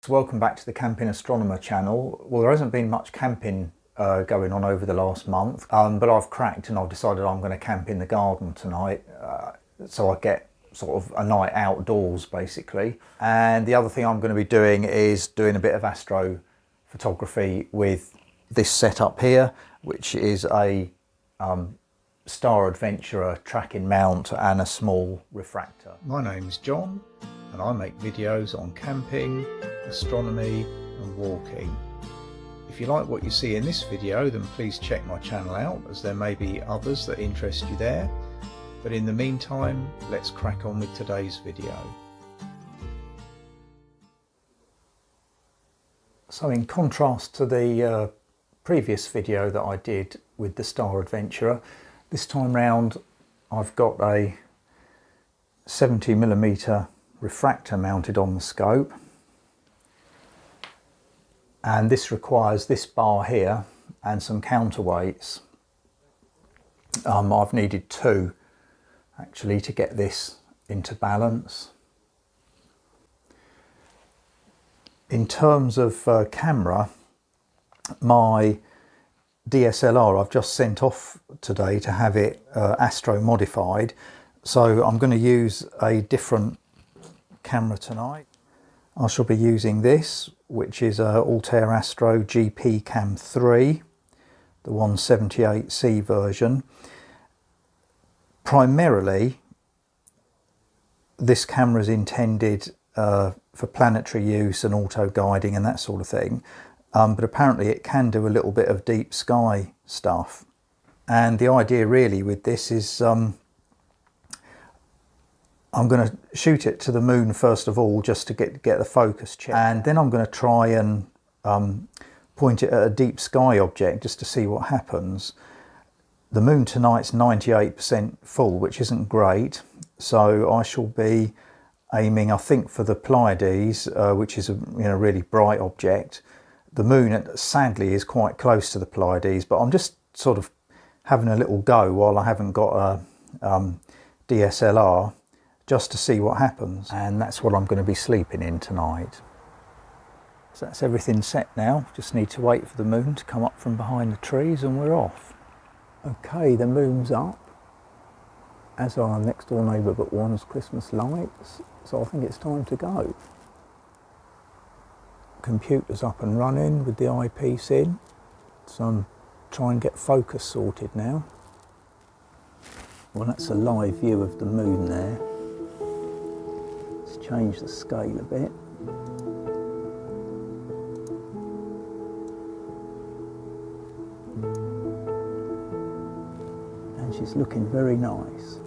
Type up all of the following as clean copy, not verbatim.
Welcome back to the Camping Astronomer channel. Well, there hasn't been much camping going on over the last month, but I've cracked and I've decided I'm going to camp in the garden tonight, so I get sort of a night outdoors basically. And the other thing I'm going to be doing is doing a bit of astrophotography with this setup here, which is a Star Adventurer tracking mount and a small refractor. My name's John and I make videos on camping, astronomy and walking. If you like what you see in this video, then please check my channel out, as there may be others that interest you there. But in the meantime, let's crack on with today's video. So in contrast to the previous video that I did with the Star Adventurer, this time round I've got a 70mm refractor mounted on the scope, and this requires this bar here and some counterweights. I've needed two actually to get this into balance. In terms of camera, my DSLR I've just sent off today to have it astro modified, so I'm going to use a different camera tonight. I shall be using this, which is a Altair Astro GPCAM3, the 178C version. Primarily this camera is intended for planetary use and auto guiding and that sort of thing, but apparently it can do a little bit of deep sky stuff. And the idea really with this is I'm going to shoot it to the moon first of all, just to get the focus check, and then I'm going to try and point it at a deep sky object just to see what happens. The moon tonight's 98% full, which isn't great, so I shall be aiming, I think, for the Pleiades, which is a really bright object. The moon sadly is quite close to the Pleiades, but I'm just sort of having a little go while I haven't got a DSLR, just to see what happens. And that's what I'm going to be sleeping in tonight. So that's everything set now, just need to wait for the moon to come up from behind the trees and we're off. Okay, the moon's up, as are our next door neighbour but one's Christmas lights, so I think it's time to go. Computer's up and running with the eyepiece in, so I'm trying to get focus sorted now. Well, that's a live view of the moon there. Let's change the scale a bit. And she's looking very nice.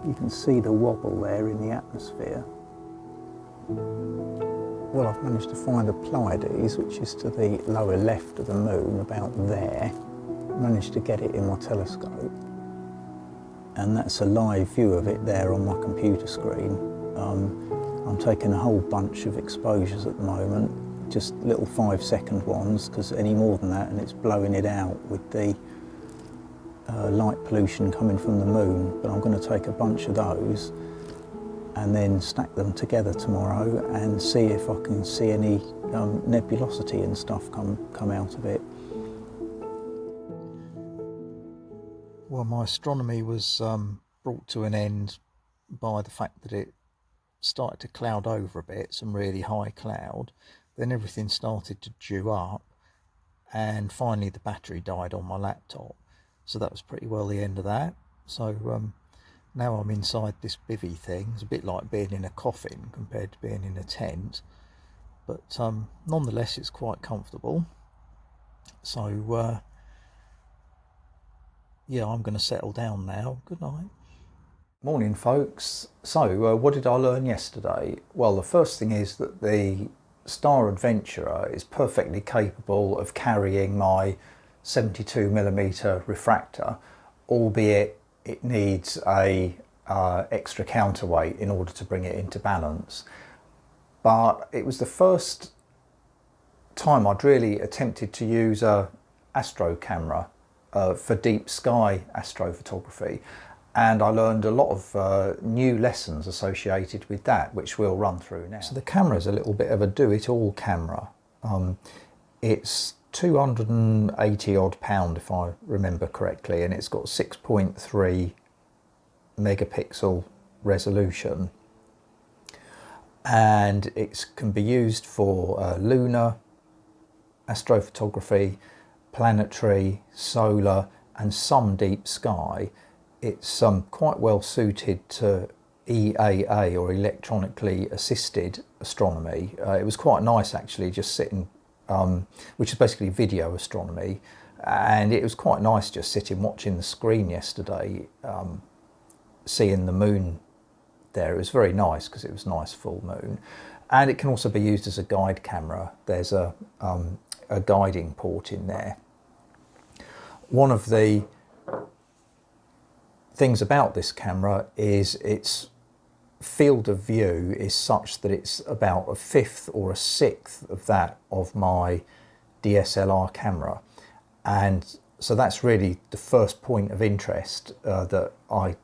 You can see the wobble there in the atmosphere. Well, I've managed to find the Pleiades, which is to the lower left of the moon, about there. Managed to get it in my telescope, and that's a live view of it there on my computer screen. I'm taking a whole bunch of exposures at the moment, just little 5-second ones, because any more than that and it's blowing it out with the light pollution coming from the moon. But I'm going to take a bunch of those and then stack them together tomorrow and see if I can see any nebulosity and stuff come out of it. Well, my astronomy was brought to an end by the fact that it started to cloud over a bit, some really high cloud. Then everything started to dew up, and finally the battery died on my laptop. So that was pretty well the end of that. So now I'm inside this bivvy thing. It's a bit like being in a coffin compared to being in a tent, but nonetheless it's quite comfortable. So yeah, I'm going to settle down now. Good night. Morning folks. So what did I learn yesterday? Well, the first thing is that the Star Adventurer is perfectly capable of carrying my 72mm refractor, albeit it needs a extra counterweight in order to bring it into balance. But it was the first time I'd really attempted to use a astro camera for deep sky astrophotography, and I learned a lot of new lessons associated with that, which we'll run through now. So the camera is a little bit of a do-it-all camera. It's 280 odd pound if I remember correctly, and it's got 6.3 megapixel resolution, and it can be used for lunar astrophotography, planetary, solar and some deep sky. It's quite well suited to EAA, or electronically assisted astronomy. It was quite nice actually, just sitting, which is basically video astronomy, and it was quite nice just sitting watching the screen yesterday, seeing the moon there. It was very nice because it was nice full moon, and it can also be used as a guide camera. There's a guiding port in there. One of the things about this camera is its field of view is such that it's about a fifth or a sixth of that of my DSLR camera, and so that's really the first point of interest that I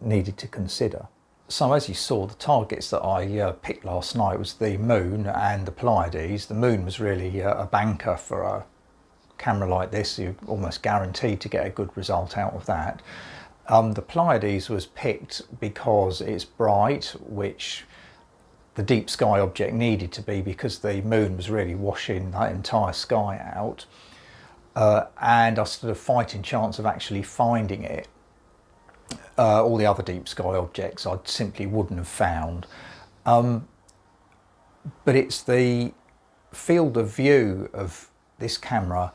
needed to consider. So as you saw, the targets that I picked last night was the moon and the Pleiades. The moon was really a banker for a camera like this. You're almost guaranteed to get a good result out of that. The Pleiades was picked because it's bright, which the deep sky object needed to be, because the moon was really washing that entire sky out, and I stood a fighting chance of actually finding it. All the other deep sky objects I simply wouldn't have found, but it's the field of view of this camera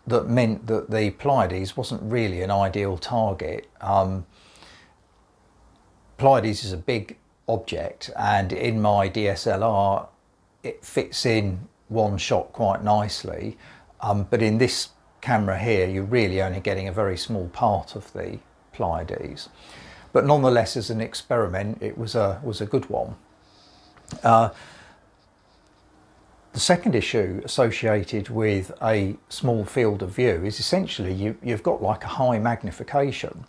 that meant that the Pleiades wasn't really an ideal target. Pleiades is a big object, and in my DSLR it fits in one shot quite nicely, but in this camera here you're really only getting a very small part of the Pleiades. But nonetheless, as an experiment, it was a good one. The second issue associated with a small field of view is essentially you've got like a high magnification,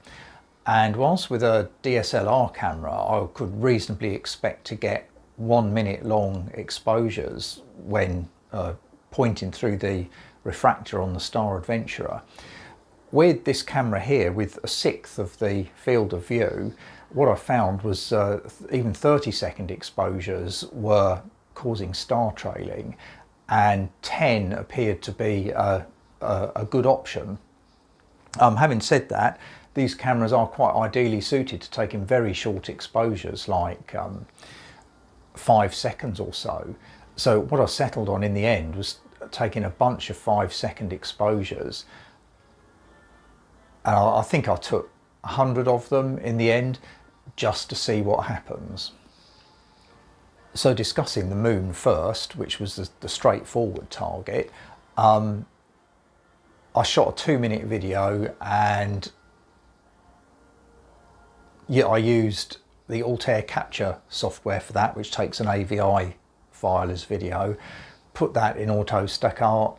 and whilst with a DSLR camera I could reasonably expect to get 1 minute long exposures when pointing through the refractor on the Star Adventurer, with this camera here with a sixth of the field of view, what I found was even 30-second exposures were causing star trailing, and 10 appeared to be a good option. Having said that, these cameras are quite ideally suited to taking very short exposures, like 5 seconds or so. So what I settled on in the end was taking a bunch of 5-second exposures. I think I took 100 of them in the end, just to see what happens. So discussing the moon first, which was the straightforward target, I shot a 2-minute video, and yeah, I used the Altair capture software for that, which takes an AVI file as video, put that in auto stackart,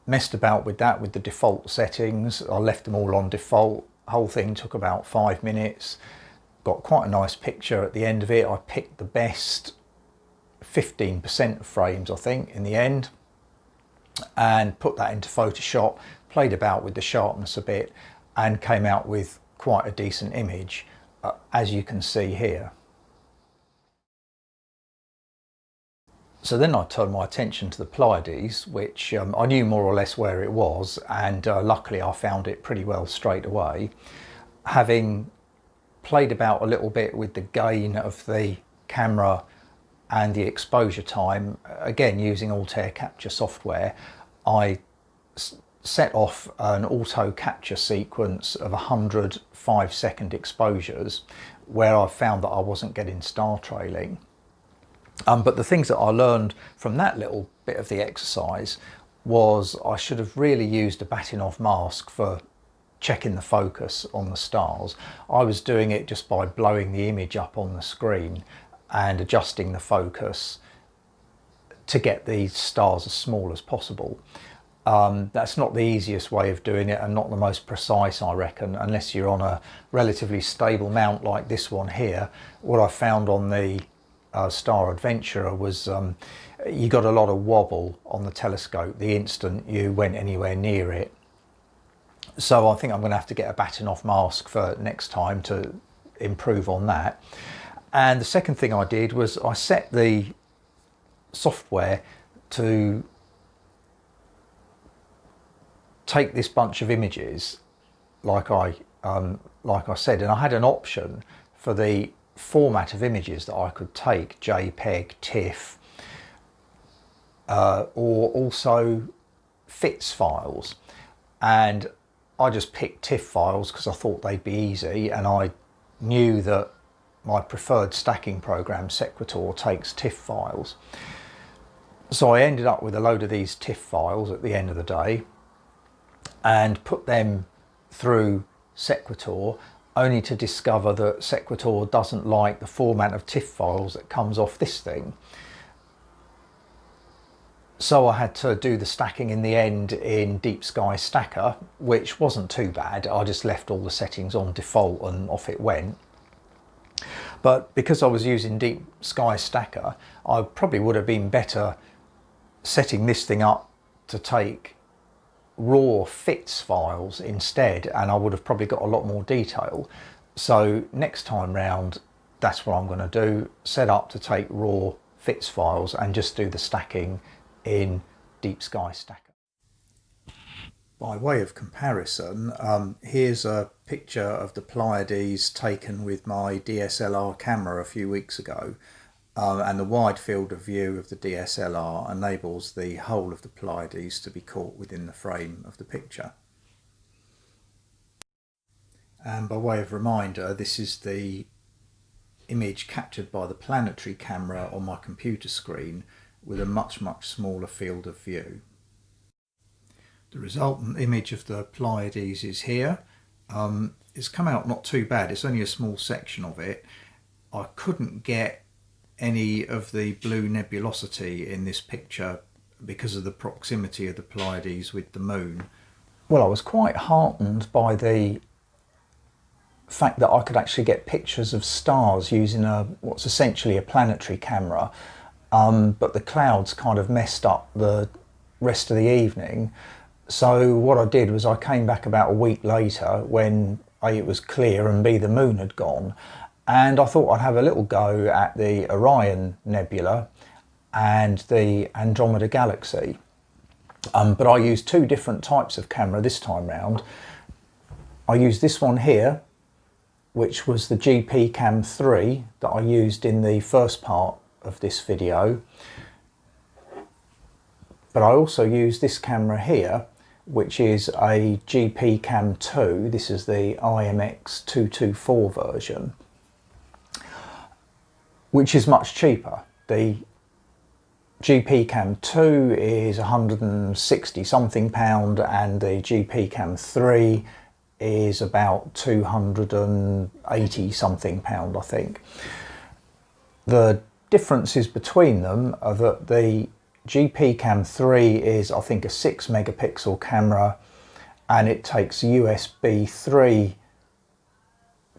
messed about with that with the default settings. I left them all on default. Whole thing took about 5 minutes. Got quite a nice picture at the end of it. I picked the best 15% of frames, I think, in the end, and put that into Photoshop, played about with the sharpness a bit, and came out with quite a decent image, as you can see here. So then I turned my attention to the Pleiades, which I knew more or less where it was, and luckily I found it pretty well straight away. Having played about a little bit with the gain of the camera and the exposure time, again using Altair capture software, I set off an auto capture sequence of 100 5-second exposures where I found that I wasn't getting star trailing. But the things that I learned from that little bit of the exercise was I should have really used a batting off mask for checking the focus on the stars. I was doing it just by blowing the image up on the screen and adjusting the focus to get these stars as small as possible. That's not the easiest way of doing it and not the most precise, I reckon, unless you're on a relatively stable mount like this one here. What I found on the Star Adventurer was you got a lot of wobble on the telescope the instant you went anywhere near it. So I think I'm going to have to get a batting off mask for next time to improve on that. And the second thing I did was I set the software to take this bunch of images like I said, and I had an option for the format of images that I could take, JPEG, TIFF, or also FITS files, and I just picked TIFF files because I thought they'd be easy, and I knew that my preferred stacking program, Sequitur, takes TIFF files. So I ended up with a load of these TIFF files at the end of the day and put them through Sequitur, only to discover that Sequitur doesn't like the format of TIFF files that comes off this thing. So I had to do the stacking in the end in Deep Sky Stacker, which wasn't too bad. I just left all the settings on default and off it went. But because I was using Deep Sky Stacker, I probably would have been better setting this thing up to take raw FITS files instead, and I would have probably got a lot more detail. So next time round, that's what I'm going to do, set up to take raw FITS files and just do the stacking in Deep Sky Stacker. By way of comparison, here's a picture of the Pleiades taken with my DSLR camera a few weeks ago, and the wide field of view of the DSLR enables the whole of the Pleiades to be caught within the frame of the picture. And by way of reminder, this is the image captured by the Planetary camera on my computer screen with a much smaller field of view. The resultant image of the Pleiades is here. It's come out not too bad, it's only a small section of it. I couldn't get any of the blue nebulosity in this picture because of the proximity of the Pleiades with the moon. Well, I was quite heartened by the fact that I could actually get pictures of stars using what's essentially a Planetary camera, but the clouds kind of messed up the rest of the evening. So what I did was I came back about a week later when A, it was clear, and B, the moon had gone, and I thought I'd have a little go at the Orion Nebula and the Andromeda galaxy. But I used two different types of camera this time round. I used this one here, which was the GPCAM3 that I used in the first part of this video. But I also used this camera here, which is a GPCAM2. This is the IMX224 version, which is much cheaper. The GPCAM2 is 160 something pound and the GPCAM3 is about 280 something pound, I think. The differences between them are that the GPCAM3 is, I think, a 6 megapixel camera, and it takes USB 3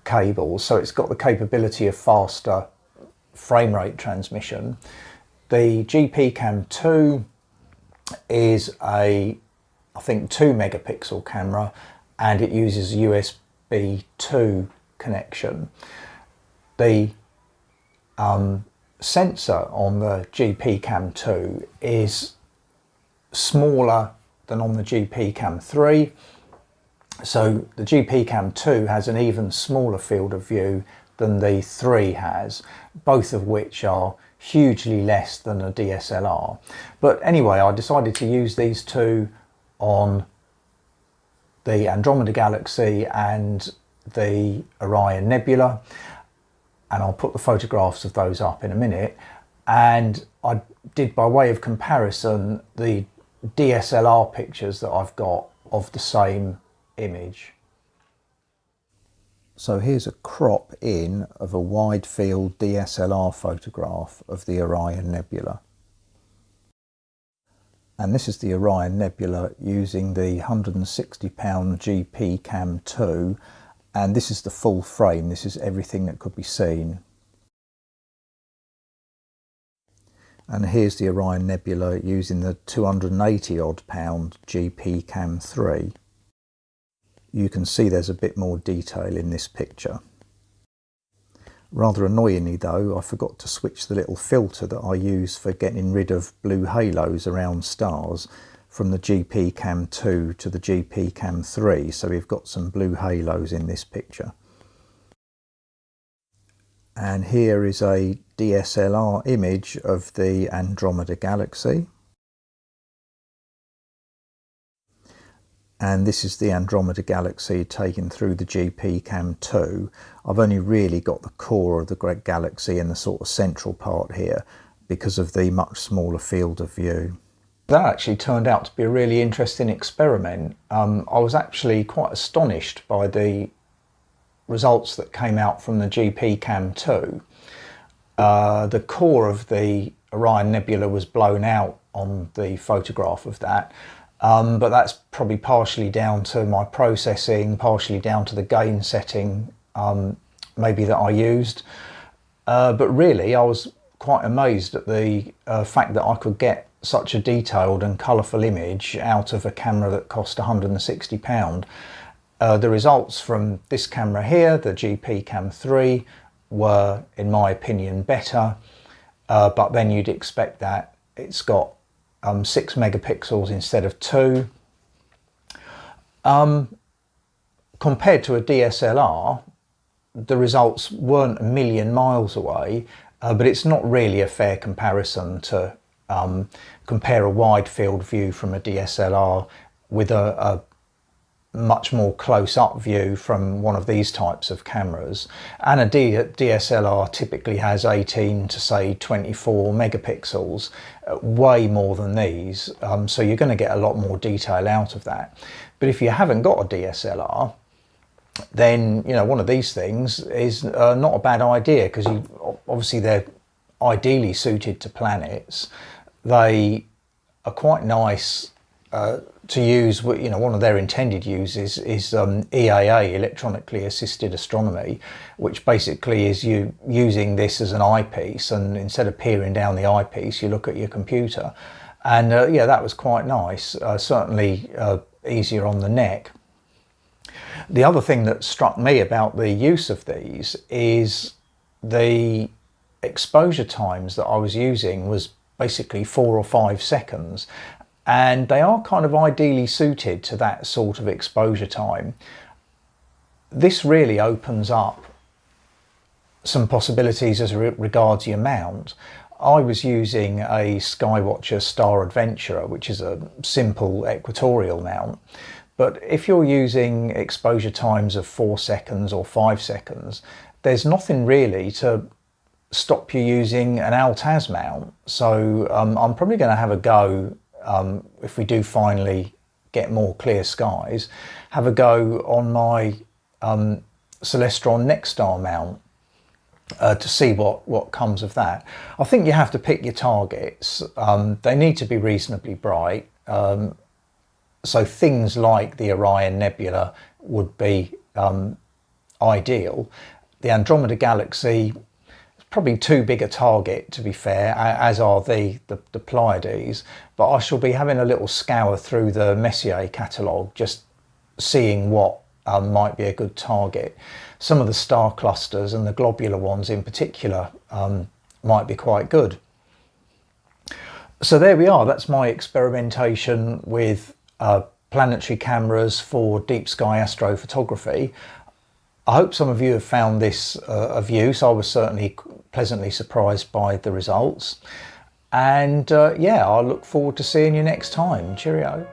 cables, so it's got the capability of faster frame rate transmission. The GPCAM2 is a, I think, 2 megapixel camera, and it uses a USB 2 connection. The sensor on the GPCAM2 is smaller than on the GPCAM3, so the GPCAM2 has an even smaller field of view than the 3 has, both of which are hugely less than a DSLR. But anyway, I decided to use these two on the Andromeda galaxy and the Orion Nebula, and I'll put the photographs of those up in a minute. and I did, by way of comparison, the DSLR pictures that I've got of the same image. So here's a crop in of a wide field DSLR photograph of the Orion Nebula. And this is the Orion Nebula using the 160-pound GPCAM2, and this is the full frame. This is everything that could be seen. And here's the Orion Nebula using the 280-odd pound GPCAM3. You can see there's a bit more detail in this picture. Rather annoyingly though, I forgot to switch the little filter that I use for getting rid of blue halos around stars from the GPCAM2 to the GPCAM3, so we've got some blue halos in this picture. And here is a DSLR image of the Andromeda galaxy. And this is the Andromeda galaxy taken through the GPCAM2. I've only really got the core of the great galaxy in the sort of central part here because of the much smaller field of view. That actually turned out to be a really interesting experiment. I was actually quite astonished by the results that came out from the GPCAM2. The core of the Orion Nebula was blown out on the photograph of that, but that's probably partially down to my processing, partially down to the gain setting maybe that I used. But really I was quite amazed at the fact that I could get such a detailed and colourful image out of a camera that cost £160. The results from this camera here, the GPCAM3, were, in my opinion, better, but then you'd expect that it's got 6 megapixels instead of 2. Compared to a DSLR, the results weren't a million miles away, but it's not really a fair comparison to compare a wide field view from a DSLR with a much more close-up view from one of these types of cameras. And a DSLR typically has 18 to say 24 megapixels, way more than these, so you're going to get a lot more detail out of that. But if you haven't got a DSLR, then one of these things is not a bad idea, because obviously they're ideally suited to planets. They are quite nice to use. One of their intended uses is EAA, electronically assisted astronomy, which basically is you using this as an eyepiece, and instead of peering down the eyepiece you look at your computer. And yeah, that was quite nice, certainly easier on the neck. The other thing that struck me about the use of these is the exposure times that I was using was basically 4 or 5 seconds, and they are kind of ideally suited to that sort of exposure time. This really opens up some possibilities as regards your mount. I was using a Skywatcher Star Adventurer, which is a simple equatorial mount, but if you're using exposure times of 4 seconds or 5 seconds, there's nothing really to stop you using an Altair mount. So I'm probably going to have a go, if we do finally get more clear skies, have a go on my Celestron Nexstar mount to see what comes of that. I think you have to pick your targets. They need to be reasonably bright. So things like the Orion Nebula would be ideal. The Andromeda galaxy is probably too big a target, to be fair, as are the Pleiades, but I shall be having a little scour through the Messier catalogue, just seeing what might be a good target. Some of the star clusters and the globular ones in particular might be quite good. So there we are, that's my experimentation with planetary cameras for deep sky astrophotography. I hope some of you have found this of use. I was certainly pleasantly surprised by the results. And yeah, I look forward to seeing you next time. Cheerio.